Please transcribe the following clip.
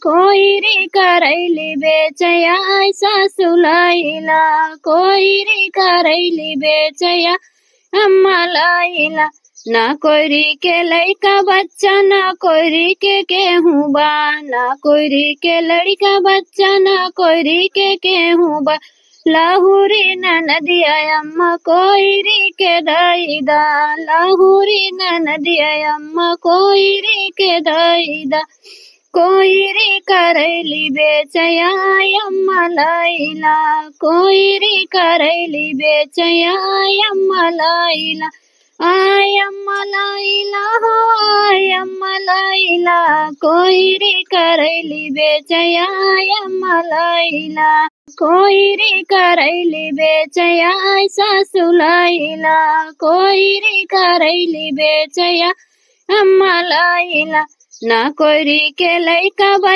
कोइरी करैली बेचया सासू लैला कोइरी करैली बेचया अम्मा लैला ना कोइरी के लड़का बच्चा ना कोइरी के गेहूं बा ना कोइरी के लड़का बच्चा ना कोइरी के गेहूं बा लाहुरी नदिया अम्मा कोइरी के दैदा लाहुरी नदिया अम्मा कोइरी के दैदा कोइरी करैली बेचया अम्मा लैला कोइरी करैली बेचया अम्मा लैला आय अम्मा लैला हो आय अम्मा लैला कोइरी करैली बेचया अम्मा लैला कोइरी करैली बेचया सासू लैला कोइरी करैली बेचया अम्मा लैला ना कोइरी के लड़का